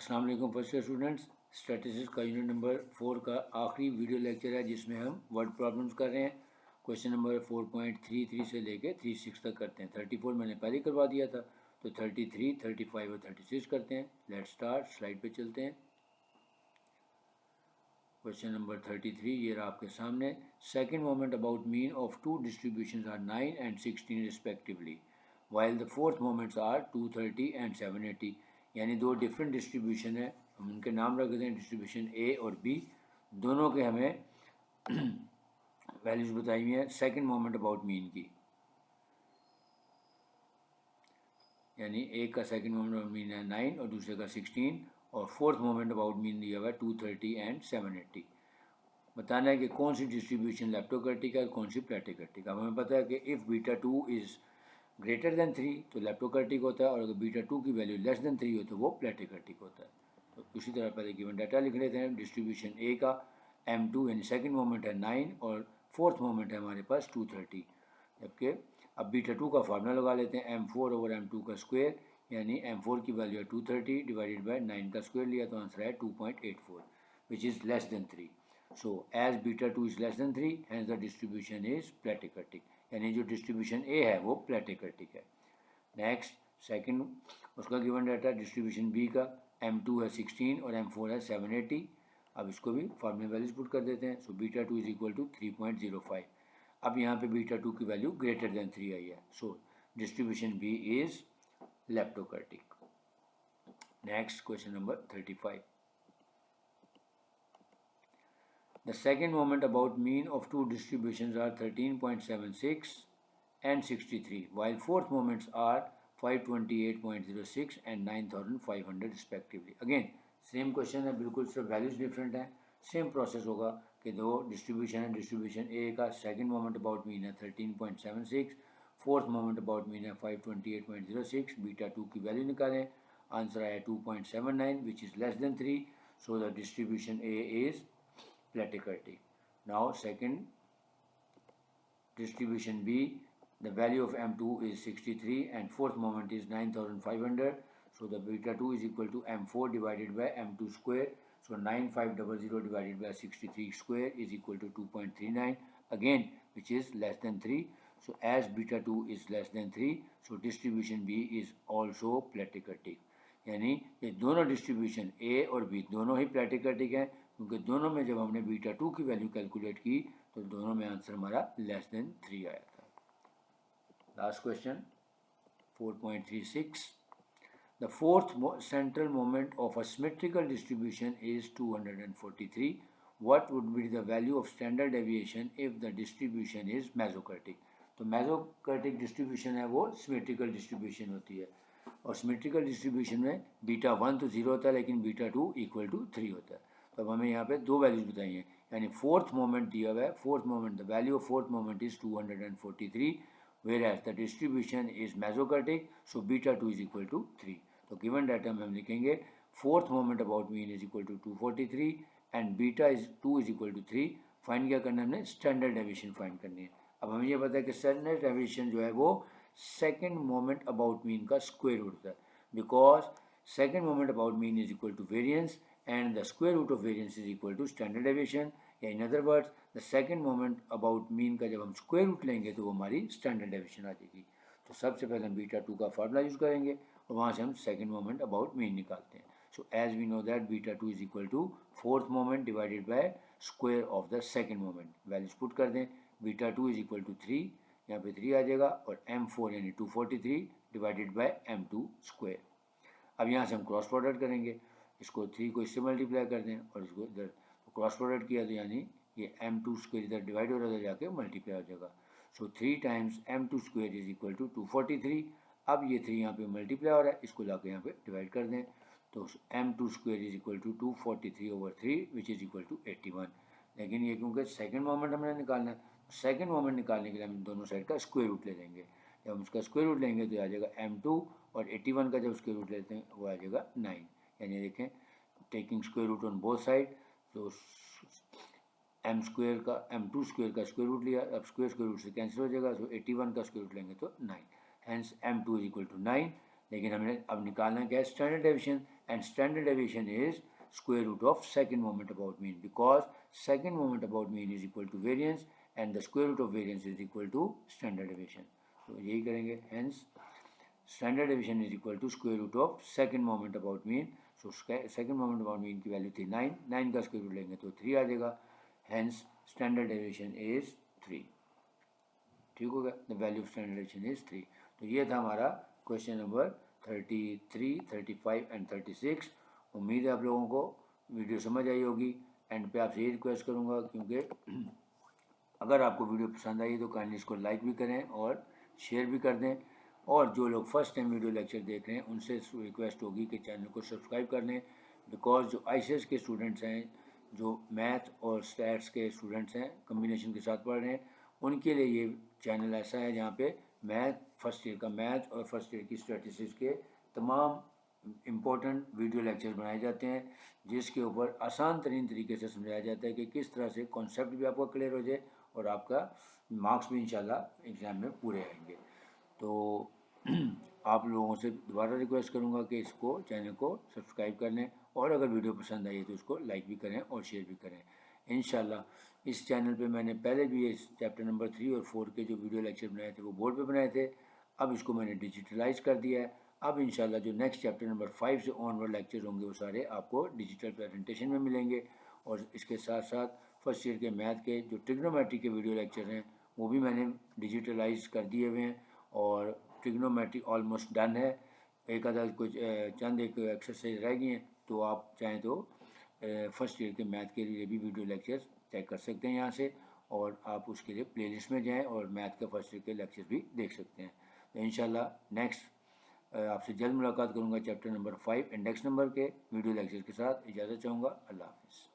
अस्सलाम वालेकुम first year students. Statistics का यूनिट नंबर 4 का आखिरी वीडियो लेक्चर है जिसमें हम वर्ड प्रॉब्लम्स कर रहे हैं। क्वेश्चन नंबर 4.33 से लेके 36 तक करते हैं। 34 मैंने पहले करवा दिया था, तो 33, 35 और 36 करते हैं। लेट्स स्टार्ट, स्लाइड पे चलते हैं। क्वेश्चन नंबर 33 ये रहा आपके सामने। Second moment about mean of two distributions are 9 and 16 respectively, while the fourth moments are 230 and 780। यानी दो डिफरेंट डिस्ट्रीब्यूशन है, हम उनके नाम रख देते हैं डिस्ट्रीब्यूशन ए और बी। दोनों के हमें वैल्यूज बताई हुई हैं सेकेंड मोमेंट अबाउट मीन की। यानी एक का सेकेंड मोमेंट अबाउट मीन है 9 और दूसरे का 16, और फोर्थ मोमेंट अबाउट मीन दिया हुआ है 230 and 780। बताना है कि कौन सी डिस्ट्रीब्यूशन लेप्टोकर्टिक है और कौन सी प्लेटिकर्टिक। अब हमें पता है कि if beta 2 is greater than 3 तो लेप्टोकर्टिक होता है, और अगर बीटा 2 की वैल्यू लेस देन 3 हो तो वो प्लेटिकर्टिक होता है। तो उसी तरह पहले गिवन डाटा लिख लेते हैं। डिस्ट्रीब्यूशन ए का M2 यानी सेकेंड मोमेंट है 9 और फोर्थ मोमेंट है हमारे पास 230। जबकि अब बीटा 2 का फार्मूला लगा लेते हैं, M4 ओवर M2 का स्क्वायर, यानी M4 की वैल्यू है 230 डिवाइडेड बाई 9 का स्क्वायर लिया तो आंसर है 2.84 which is less than 3। So as beta 2 is less than 3, hence the distribution is platicurtic, यानी जो डिस्ट्रीब्यूशन ए है वो प्लेटिकर्टिक है। नेक्स्ट सेकंड उसका गिवन डाटा डिस्ट्रीब्यूशन बी का M2 है 16 और M4 है 780। अब इसको भी फार्मूला वैल्यूज पुट कर देते हैं। So beta 2 is equal to 3.05। अब यहाँ पे बीटा 2 की वैल्यू ग्रेटर देन 3 आई है, so distribution B is leptokurtic. Next question number 35। The second moment about mean of two distributions are 13.76 and 63, while fourth moments are 528.06 and 9500 respectively. Again same question है, बिल्कुल सिर्फ values different हैं। Same process होगा कि दो distribution है। Distribution ए का second moment about mean है 13.76, फोर्थ मोमेंट अबाउट मीन है 528.06। बीटा 2 की वैल्यू निकालें, आंसर आया 2.79 which is less than 3। So the distribution A is platicurtic. Now second distribution B, the value of M2 is 63 and fourth moment is 9500. So the beta 2 is equal to M4 divided by M2 square. So 9500 divided by 63 square is equal to 2.39 again, which is less than 3. So as beta 2 is less than 3, so distribution B is also platicurtic. यानी ये दोनों distribution ए और B दोनों ही प्लेटिकर्टिक हैं, क्योंकि दोनों में जब हमने बीटा 2 की वैल्यू कैलकुलेट की तो दोनों में आंसर हमारा लेस देन 3 आया था। Last question 4.36। The fourth central moment of a symmetrical distribution is 243। What would be the value of standard deviation if the distribution is mesokurtic. तो मेसोकर्टिक डिस्ट्रीब्यूशन है वो सिमेट्रिकल डिस्ट्रीब्यूशन होती है, और symmetrical distribution में beta 1 तो 0 होता है लेकिन बीटा 2 इक्वल टू 3 होता है। तो अब हमें यहाँ पे दो वैल्यूज बताई हैं, यानी फोर्थ मोमेंट दिया हुआ है। Fourth moment the value of fourth moment is 243 whereas the distribution is mesokurtic, so beta 2 is equal to 3। तो गिवन डाटा में हम लिखेंगे fourth moment about mean is equal to 243 and beta is 2 is equal to 3। Find क्या करना है हमने, standard deviation find करनी है। अब हमें यह पता है कि स्टैंडर्ड डेविएशन जो है वो सेकेंड मोमेंट अबाउट मीन का स्क्वायर रूट होता है, because second moment about mean is equal to variance and the square root of variance is equal to standard deviation, या in other words the second moment about mean का जब हम square root लेंगे तो वो हमारी standard deviation आ जाएगी। तो सबसे पहले हम बीटा 2 का फार्मूला यूज़ करेंगे और वहाँ से हम second moment about mean निकालते हैं। So as we know that beta 2 is equal to fourth moment divided by square of the second moment। Values put कर दें, बीटा 2 is equal to 3, यहाँ पे 3 आ जाएगा, और M4 यानी 243 डिवाइडेड बाई M2 स्क्वायर। अब यहाँ से हम क्रॉस प्रोडक्ट करेंगे, इसको 3 को इससे मल्टीप्लाई कर दें और इसको इधर क्रॉस प्रोडक्ट किया तो यानी ये M2 स्क्वायर इधर डिवाइड हो रहा है, जाके मल्टीप्लाई हो जाएगा। So 3 times M2 square is equal to 243। अब ये 3 यहाँ पे मल्टीप्लाई हो रहा है, इसको लाके यहाँ पे डिवाइड कर दें तो M2 square is equal to 243 over 3 which is equal to 81। लेकिन ये क्योंकि सेकेंड मोमेंट हमने निकालना है, सेकेंड मोमेंट निकालने के लिए हम दोनों साइड का स्क्वायर रूट ले लेंगे। जब हम उसका स्क्वायर रूट लेंगे तो आ जाएगा M2, और 81 का जब स्क्वायर रूट लेते हैं वो आ जाएगा 9। यानी देखें taking square root on both side, तो M स्क्वायर का M2 स्क्वायर का स्क्वायर रूट लिया, अब स्क्वायर रूट से कैंसिल हो जाएगा, तो 81 का स्क्वायर रूट लेंगे तो 9, hence M2 is equal to 9। लेकिन हमें अब निकालना क्या है, standard deviation. and standard deviation is square root of second moment about mean, because second moment about mean is equal to variance and the square root of variance is equal to standard deviation. तो यही करेंगे. Hence standard deviation is equal to square root of second moment about mean. So second moment about mean की value थी 9, 9 का square root लेंगे तो 3 आ जाएगा. Hence standard deviation is 3. ठीक हो गया. The value of standard deviation is 3. तो ये था हमारा क्वेश्चन नंबर 33, 35 एंड 36. उम्मीद है आप लोगों को वीडियो समझ आई होगी. एंड पे आपसे ये रिक्वेस्ट करूँगा, क्योंकि अगर आपको वीडियो पसंद आई तो काइंडली इसको लाइक भी करें और शेयर भी कर दें. और जो लोग फर्स्ट टाइम वीडियो लेक्चर देख रहे हैं उनसे रिक्वेस्ट होगी कि चैनल को सब्सक्राइब कर लें, बिकॉज जो ICS के स्टूडेंट्स हैं, जो मैथ और स्टैट्स के स्टूडेंट्स हैं, कम्बिनेशन के साथ पढ़ रहे हैं, उनके लिए ये चैनल ऐसा है जहाँ पे मैथ, फर्स्ट ईयर का मैथ और फर्स्ट ईयर की स्टैटिस्टिक्स के तमाम इम्पोर्टेंट वीडियो लेक्चर बनाए जाते हैं, जिसके ऊपर आसान तरीन तरीके से समझाया जाता है कि किस तरह से कॉन्सेप्ट भी आपका क्लियर हो जाए और आपका मार्क्स भी इंशाल्लाह एग्ज़ाम में पूरे आएंगे. तो आप लोगों से दोबारा रिक्वेस्ट करूंगा कि इसको चैनल को सब्सक्राइब कर लें और अगर वीडियो पसंद आई तो उसको लाइक भी करें और शेयर भी करें. इंशाल्लाह इस चैनल पे मैंने पहले भी इस चैप्टर नंबर 3 और 4 के जो वीडियो लेक्चर बनाए थे वो बोर्ड पे बनाए थे. अब इसको मैंने डिजिटलाइज कर दिया है. अब इंशाल्लाह जो नेक्स्ट चैप्टर नंबर 5 से ऑनवर्ड लेक्चर होंगे वो सारे आपको डिजिटल प्रेजेंटेशन में मिलेंगे. और इसके साथ साथ फर्स्ट ईयर के मैथ के जो ट्रिग्नोमेट्री के वीडियो लेक्चर हैं वो भी मैंने डिजिटलाइज कर दिए हुए हैं और ट्रिग्नोमेट्री ऑलमोस्ट डन है. एक आधा कुछ चंद एक एक्सरसाइज रह गई हैं, तो आप चाहें तो फर्स्ट ईयर के मैथ के लिए भी वीडियो लेक्चर चेक कर सकते हैं यहाँ से, और आप उसके लिए प्लेलिस्ट में जाएं और मैथ का फर्स्ट ईयर के लेक्चर भी देख सकते हैं. तो इंशाल्लाह नेक्स्ट आपसे जल्द मुलाकात करूँगा चैप्टर नंबर 5 इंडेक्स नंबर के वीडियो लेक्चर के साथ. इजाज़त चाहूँगा. अल्लाह हाफ़िज़.